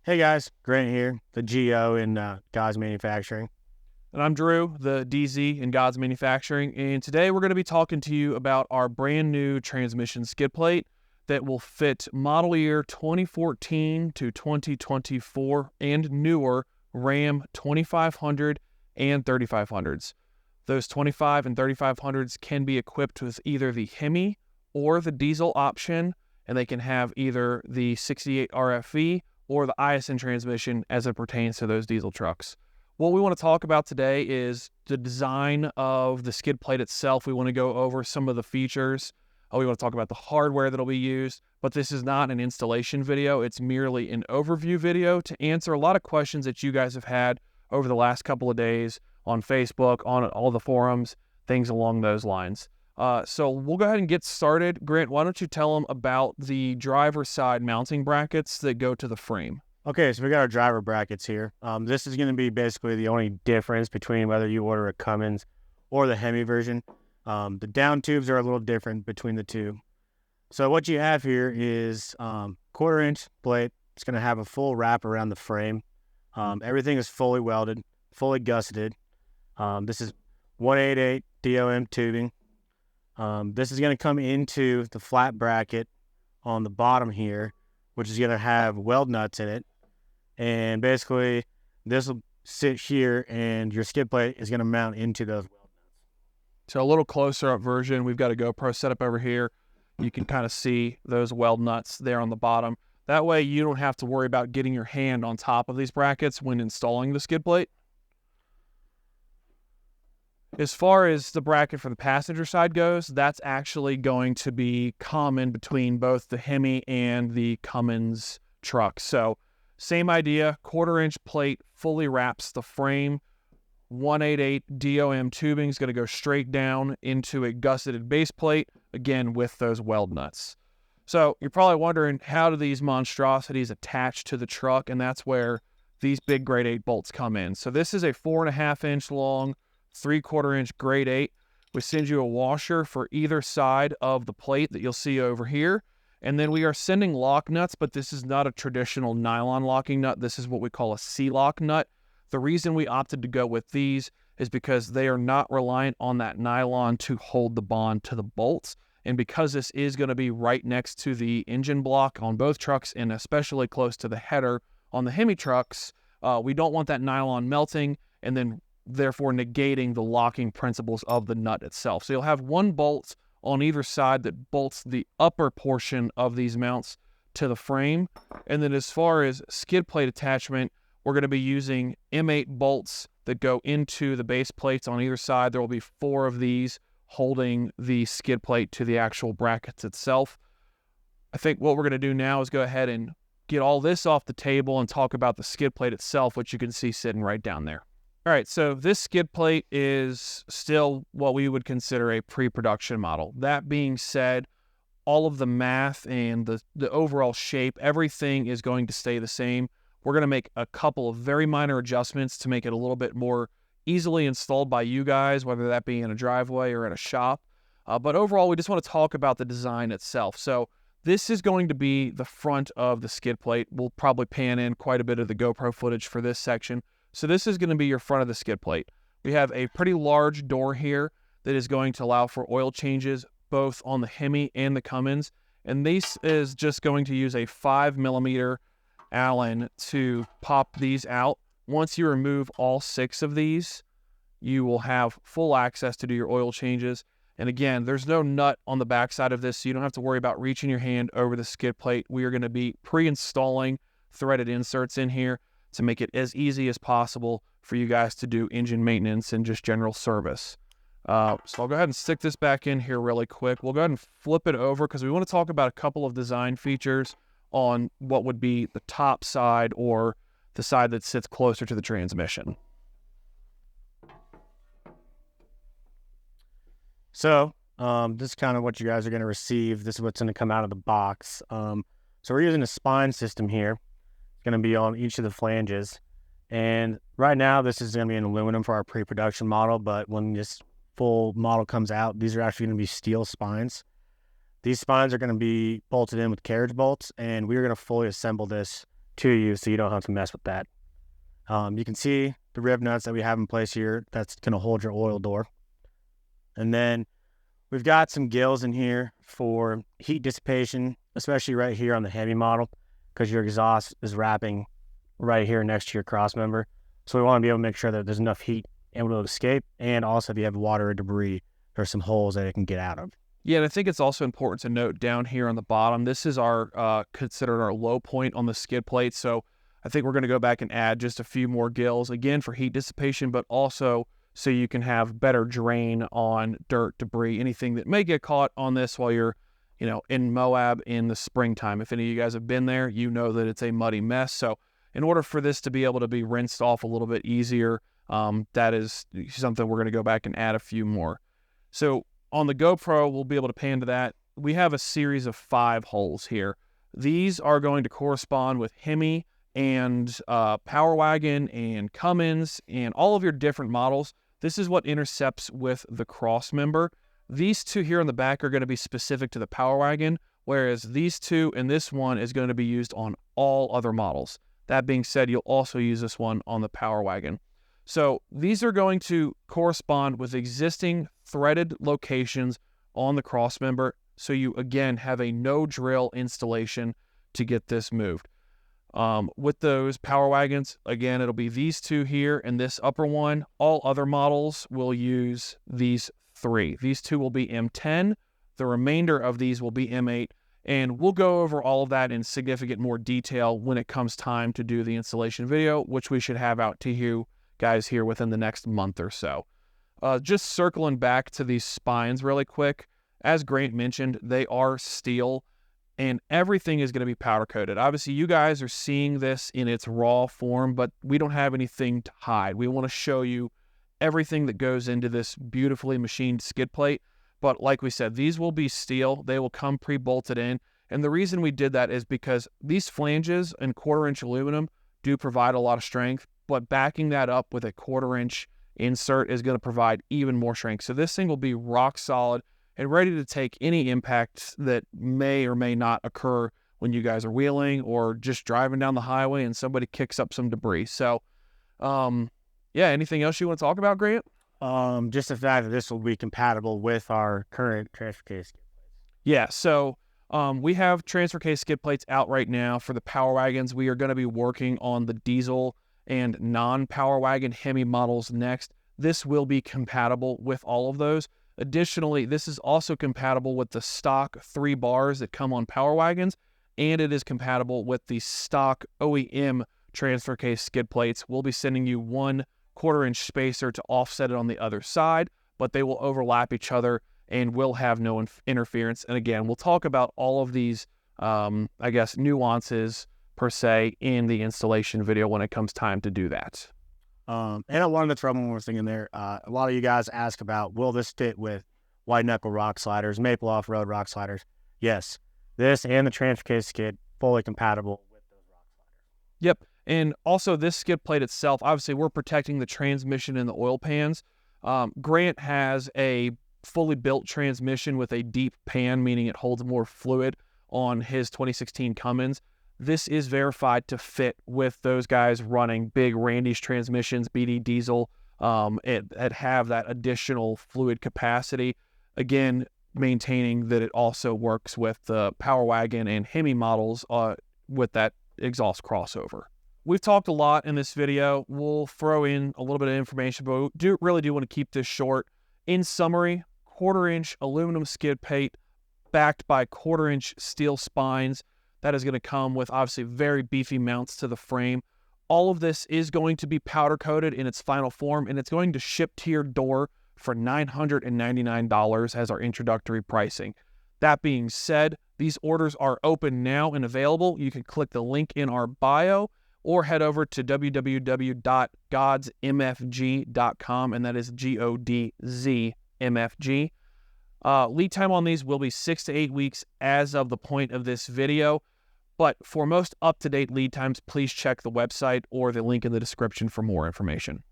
Hey guys, Grant here, the GO in God's Manufacturing. And I'm Drew, the DZ in God's Manufacturing, and today we're going to be talking to you about our brand new transmission skid plate that will fit model year 2014 to 2024 and newer Ram 2500 and 3500s. Those 25 and 3500s can be equipped with either the Hemi or the diesel option, and they can have either the 68 RFV or the ISN transmission as it pertains to those diesel trucks. What we want to talk about today is the design of the skid plate itself. We want to go over some of the features. We want to talk about the hardware that'll be used, but this is not an installation video. It's merely an overview video to answer a lot of questions that you guys have had over the last couple of days on Facebook, on all the forums, things along those lines. So we'll go ahead and get started. Grant, why don't you tell them about the driver's side mounting brackets that go to the frame? Okay, so we got our driver brackets here. This is going to be basically the only difference between whether you order a Cummins or the Hemi version. The down tubes are a little different between the two. So what you have here is 1/4-inch plate. It's going to have a full wrap around the frame. Everything is fully welded, fully gusseted. This is 188 DOM tubing. This is going to come into the flat bracket on the bottom here, which is going to have weld nuts in it. And basically, this will sit here, and your skid plate is going to mount into those weld nuts. So a little closer up version, we've got a GoPro set up over here. You can kind of see those weld nuts there on the bottom. That way you don't have to worry about getting your hand on top of these brackets when installing the skid plate. As far as the bracket for the passenger side goes, that's actually going to be common between both the Hemi and the Cummins trucks. So same idea, 1/4-inch plate fully wraps the frame. 188 DOM tubing is going to go straight down into a gusseted base plate, again with those weld nuts. So you're probably wondering, how do these monstrosities attach to the truck? And that's where these big grade 8 bolts come in. So this is a 4.5-inch long, 3/4-inch grade 8. We send you a washer for either side of the plate that you'll see over here. And then we are sending lock nuts, but this is not a traditional nylon locking nut. This is what we call a C-lock nut. The reason we opted to go with these is because they are not reliant on that nylon to hold the bond to the bolts. And because this is going to be right next to the engine block on both trucks, and especially close to the header on the Hemi trucks, we don't want that nylon melting and then therefore negating the locking principles of the nut itself. So you'll have one bolt on either side that bolts the upper portion of these mounts to the frame. And then as far as skid plate attachment, we're going to be using M8 bolts that go into the base plates on either side. There will be 4 of these holding the skid plate to the actual brackets itself. I think what we're going to do now is go ahead and get all this off the table and talk about the skid plate itself, which you can see sitting right down there. All right, so this skid plate is still what we would consider a pre-production model. That being said, all of the math and the overall shape, everything is going to stay the same. We're going to make a couple of very minor adjustments to make it a little bit more easily installed by you guys, whether that be in a driveway or in a shop. But overall, we just want to talk about the design itself. So this is going to be the front of the skid plate. We'll probably pan in quite a bit of the GoPro footage for this section. So this is going to be your front of the skid plate. We have a pretty large door here that is going to allow for oil changes both on the Hemi and the Cummins. And this is just going to use a 5mm Allen to pop these out. Once you remove all 6 of these, you will have full access to do your oil changes. And again, there's no nut on the backside of this, so you don't have to worry about reaching your hand over the skid plate. We are going to be pre-installing threaded inserts in here to make it as easy as possible for you guys to do engine maintenance and just general service. So I'll go ahead and stick this back in here really quick. We'll go ahead and flip it over because we want to talk about a couple of design features on what would be the top side or the side that sits closer to the transmission. So this is kind of what you guys are going to receive. This is what's going to come out of the box. So we're using a spine system here. It's going to be on each of the flanges. And right now, this is going to be in aluminum for our pre-production model, but when this full model comes out, these are actually going to be steel spines. These spines are going to be bolted in with carriage bolts, and we are going to fully assemble this to you so you don't have to mess with that. You can see the rib nuts that we have in place here. That's going to hold your oil door. And then we've got some gills in here for heat dissipation, especially right here on the Hemi model, because your exhaust is wrapping right here next to your cross member. So we want to be able to make sure that there's enough heat able to escape, and also if you have water or debris, there's some holes that it can get out of. Yeah, and I think it's also important to note down here on the bottom, this is our considered our low point on the skid plate. So I think we're going to go back and add just a few more gills, again, for heat dissipation, but also so you can have better drain on dirt, debris, anything that may get caught on this while you're, in Moab in the springtime. If any of you guys have been there, you know that it's a muddy mess. So in order for this to be able to be rinsed off a little bit easier, that is something we're going to go back and add a few more. So on the GoPro, we'll be able to pan to that. We have a series of 5 holes here. These are going to correspond with Hemi and Power Wagon and Cummins and all of your different models. This is what intercepts with the cross member. These 2 here on the back are going to be specific to the Power Wagon, whereas these 2 and this one is going to be used on all other models. That being said, you'll also use this one on the Power Wagon. So these are going to correspond with existing threaded locations on the cross member. So you, again, have a no drill installation to get this moved. With those Power Wagons, again, it'll be these 2 here and this upper one. All other models will use these 3. These 2 will be M10. The remainder of these will be M8. And we'll go over all of that in significant more detail when it comes time to do the installation video, which we should have out to you guys here within the next month or so. Just circling back to these spines really quick. As Grant mentioned, they are steel, and everything is going to be powder coated. Obviously, you guys are seeing this in its raw form, but we don't have anything to hide. We want to show you everything that goes into this beautifully machined skid plate. But like we said, these will be steel. They will come pre-bolted in. And the reason we did that is because these flanges and 1/4-inch aluminum do provide a lot of strength, but backing that up with a 1/4-inch insert is going to provide even more strength. So this thing will be rock solid and ready to take any impacts that may or may not occur when you guys are wheeling or just driving down the highway and somebody kicks up some debris. So, yeah, anything else you want to talk about, Grant? Just the fact that this will be compatible with our current transfer case skid plates. Yeah, so we have transfer case skid plates out right now for the Power Wagons. We are going to be working on the diesel and non-Power Wagon Hemi models next. This will be compatible with all of those. Additionally, this is also compatible with the stock 3 bars that come on Power Wagons, and it is compatible with the stock OEM transfer case skid plates. We'll be sending you 1 1/4-inch spacer to offset it on the other side, but they will overlap each other and will have no interference. And again, we'll talk about all of these, nuances per se in the installation video when it comes time to do that. And I wanted to throw one more thing in there. A lot of you guys ask about, will this fit with white knuckle rock sliders, maple off-road rock sliders? Yes, this and the transfer case skid fully compatible with those rock sliders. Yep. And also this skid plate itself, obviously we're protecting the transmission and the oil pans. Grant has a fully built transmission with a deep pan, meaning it holds more fluid on his 2016 Cummins. This is verified to fit with those guys running big Randy's transmissions, BD diesel, it have that additional fluid capacity. Again, maintaining that it also works with the Power Wagon and Hemi models with that exhaust crossover. We've talked a lot in this video. We'll throw in a little bit of information, but we really do want to keep this short. In summary, 1/4-inch aluminum skid plate backed by 1/4-inch steel spines. That is going to come with obviously very beefy mounts to the frame. All of this is going to be powder coated in its final form, and it's going to ship to your door for $999 as our introductory pricing. That being said, these orders are open now and available. You can click the link in our bio or head over to www.godsmfg.com, and that is GODZMFG. Lead time on these will be 6 to 8 weeks as of the point of this video, but for most up-to-date lead times, please check the website or the link in the description for more information.